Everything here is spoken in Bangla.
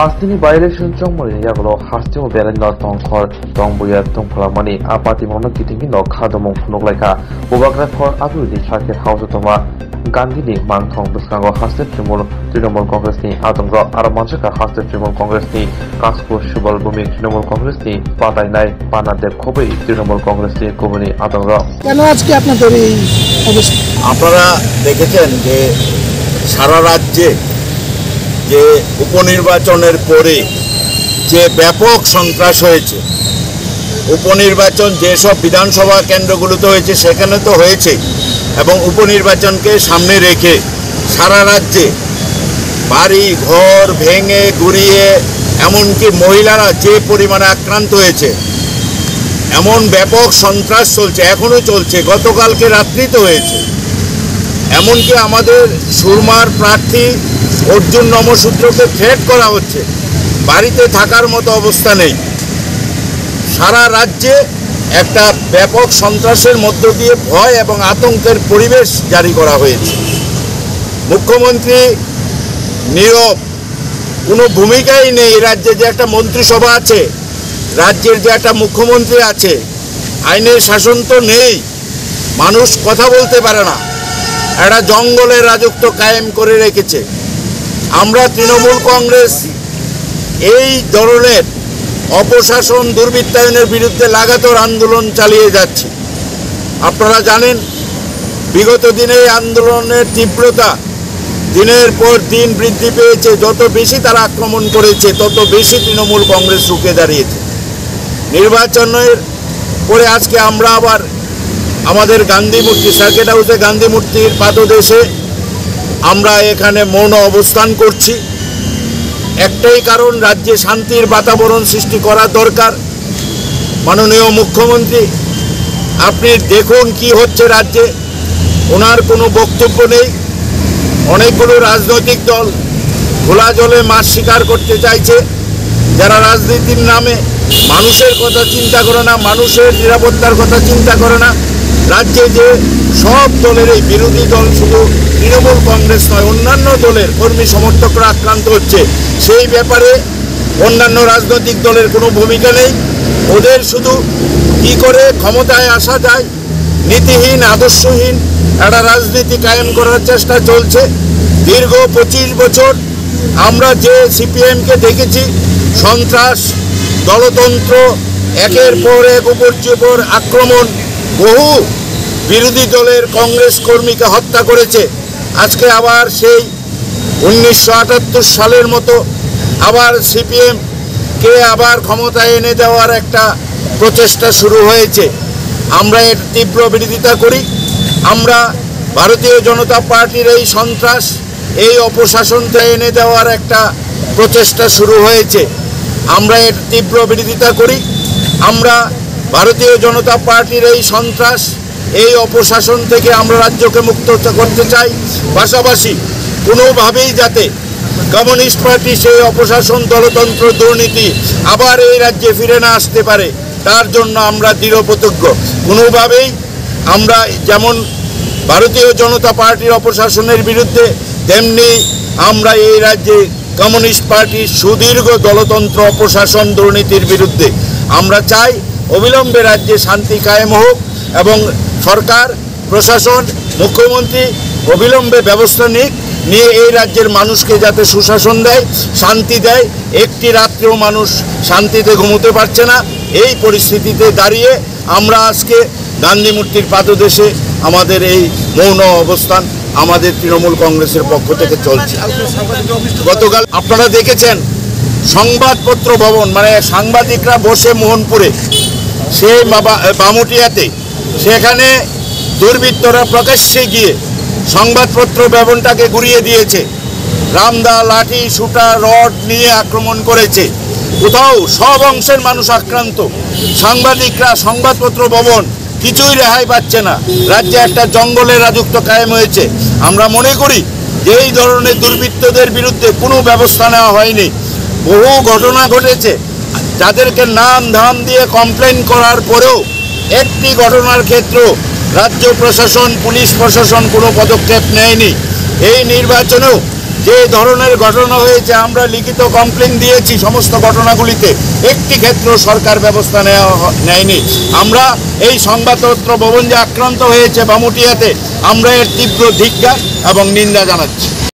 Hastini by-election chongmoni yaglo hastimo berenda tongkhor tongbuya tongphalamani apati mono kitingi no khadomong phunuklayka bubakra khor abudi sakhet house toma Gandhini mangthong bwskango haste Trinamool Congress ni adongro aro manchaka haste Trinamool Congress ni Kaskur Subal Bhumi Trinamool Congress ni Patainai Panadev Khobei Trinamool Congress ni Kobani adongro কেন আজকে আপনাদের এই অবস্থা? আপনারা দেখেছেন যে সারা রাজ্যে যে উপনির্বাচনের পরে যে ব্যাপক সন্ত্রাস হয়েছে, উপনির্বাচন যেসব বিধানসভা কেন্দ্রগুলোতে হয়েছে সেখানে তো হয়েছে, এবং উপনির্বাচনকে সামনে রেখে সারা রাজ্যে বাড়ি ঘর ভেঙে গুড়িয়ে এমনকি মহিলারা যে পরিমাণে আক্রান্ত হয়েছে, এমন ব্যাপক সন্ত্রাস চলছে, এখনও চলছে, গতকালকে রাত্রিতে হয়েছে। এমনকি আমাদের সুরমার প্রার্থী অর্জুন নমশূদ্রকে থ্রেট করা হচ্ছে, বাড়িতে থাকার মতো অবস্থা নেই। সারা রাজ্যে একটা ব্যাপক সন্ত্রাসের মধ্য দিয়ে ভয় এবং আতঙ্কের পরিবেশ জারি করা হয়েছে। মুখ্যমন্ত্রী নীরব, কোনো ভূমিকাই নেই। রাজ্যে যে একটা মন্ত্রিসভা আছে, রাজ্যের যে একটা মুখ্যমন্ত্রী আছে, আইনের শাসন তো নেই, মানুষ কথা বলতে পারে না, একটা জঙ্গলের রাজত্ব কায়েম করে রেখেছে। আমরা তৃণমূল কংগ্রেস এই ধরনের অপশাসন দুর্বৃত্তায়নের বিরুদ্ধে লাগাতার আন্দোলন চালিয়ে যাচ্ছি। আপনারা জানেন বিগত দিনে আন্দোলনের তীব্রতা দিনের পর দিন বৃদ্ধি পেয়েছে। যত বেশি তারা আক্রমণ করেছে তত বেশি তৃণমূল কংগ্রেস রুখে দাঁড়িয়েছে। নির্বাচনের পরে আজকে আমরা আবার আমাদের গান্ধী মূর্তি সার্কিট হাউসে গান্ধী মূর্তির পাদদেশে আমরা এখানে মৌন অবস্থান করছি। একটাই কারণ, রাজ্যে শান্তির বাতাবরণ সৃষ্টি করা দরকার। মাননীয় মুখ্যমন্ত্রী, আপনি দেখুন কি হচ্ছে রাজ্যে, ওনার কোনো বক্তব্য নেই। অনেকগুলো রাজনৈতিক দল খোলা জলে মাছ শিকার করতে চাইছে, যারা রাজনীতির নামে মানুষের কথা চিন্তা করে না, মানুষের নিরাপত্তার কথা চিন্তা করে না। রাজ্যে যে সব দলের, এই বিরোধী দল শুধু তৃণমূল কংগ্রেস নয়, অন্যান্য দলের কর্মী সমর্থকরা আক্রান্ত হচ্ছে, সেই ব্যাপারে অন্যান্য রাজনৈতিক দলের কোনো ভূমিকা নেই। ওদের শুধু কী করে ক্ষমতায় আসা যায়, নীতিহীন আদর্শহীন একটা রাজনীতি কায়েম করার চেষ্টা চলছে। দীর্ঘ 25 বছর আমরা যে সিপিএমকে দেখেছি, সন্ত্রাস, দলতন্ত্র, একের পর এক উপর আক্রমণ, বহু বিরোধী দলের কংগ্রেস কর্মীকে হত্যা করেছে। আজকে আবার সেই 1978 সালের মতো আবার সিপিএমকে আবার ক্ষমতায় এনে দেওয়ার একটা প্রচেষ্টা শুরু হয়েছে। আমরা এর তীব্র বিরোধিতা করি। আমরা ভারতীয় জনতা পার্টির এই সন্ত্রাস, এই অপশাসনটা এনে দেওয়ার একটা প্রচেষ্টা শুরু হয়েছে, আমরা এর তীব্র বিরোধিতা করি। আমরা ভারতীয় জনতা পার্টির এই সন্ত্রাস, এই অপশাসন থেকে আমরা রাজ্যকে মুক্ত করতে চাই। পাশাপাশি কোনোভাবেই যাতে কমিউনিস্ট পার্টি সেই অপশাসন, দলতন্ত্র, দুর্নীতি আবার এই রাজ্যে ফিরে না আসতে পারে, তার জন্য আমরা দৃঢ় প্রতিজ্ঞ। কোনোভাবেই আমরা যেমন ভারতীয় জনতা পার্টির অপশাসনের বিরুদ্ধে, তেমনি আমরা এই রাজ্যে কমিউনিস্ট পার্টির সুদীর্ঘ দলতন্ত্র, অপশাসন, দুর্নীতির বিরুদ্ধে। আমরা চাই অবিলম্বে রাজ্যে শান্তি কায়েম হোক এবং সরকার, প্রশাসন, মুখ্যমন্ত্রী অবিলম্বে ব্যবস্থা নিয়ে এই রাজ্যের মানুষকে যাতে সুশাসন দেয়, শান্তি দেয়। একটি রাত্রেও মানুষ শান্তিতে ঘুমোতে পারছে না। এই পরিস্থিতিতে দাঁড়িয়ে আমরা আজকে গান্ধী মূর্তির পাদদেশে আমাদের এই মৌন অবস্থান আমাদের তৃণমূল কংগ্রেসের পক্ষ থেকে চলছে। গতকাল আপনারা দেখেছেন সংবাদপত্র ভবন, মানে সাংবাদিকরা বসে মোহনপুরে, সে বামুটিয়াতে, সেখানে দুর্বৃত্তরা প্রকাশ্যে গিয়ে সংবাদপত্র ভবনটাকে গুড়িয়ে দিয়েছে। রামদা, লাঠি, সুটা, রড নিয়ে আক্রমণ করেছে। কোথাও সব অংশের মানুষ আক্রান্ত। সাংবাদিকরা, সংবাদপত্র ভবন কিছুই রেহাই পাচ্ছে না। রাজ্যে একটা জঙ্গলের রাজত্ব কায়েম হয়েছে। আমরা মনে করি যে এই ধরনের দুর্বৃত্তদের বিরুদ্ধে কোনো ব্যবস্থা নেওয়া হয়নি। বহু ঘটনা ঘটেছে, যাদেরকে নাম ধাম দিয়ে কমপ্লেন করার পরেও একটি ঘটনার ক্ষেত্রেও রাজ্য প্রশাসন, পুলিশ প্রশাসন কোনো পদক্ষেপ নেয়নি। এই নির্বাচনেও যে ধরনের ঘটনা হয়েছে আমরা লিখিত কমপ্লেন দিয়েছি সমস্ত ঘটনাগুলিতে, একটি ক্ষেত্রেও সরকার ব্যবস্থা নেয়নি। আমরা এই সংবাদপত্র ভবন যে আক্রান্ত হয়েছে বামুটিয়াতে, আমরা এর তীব্র ধিক্কার এবং নিন্দা জানাচ্ছি।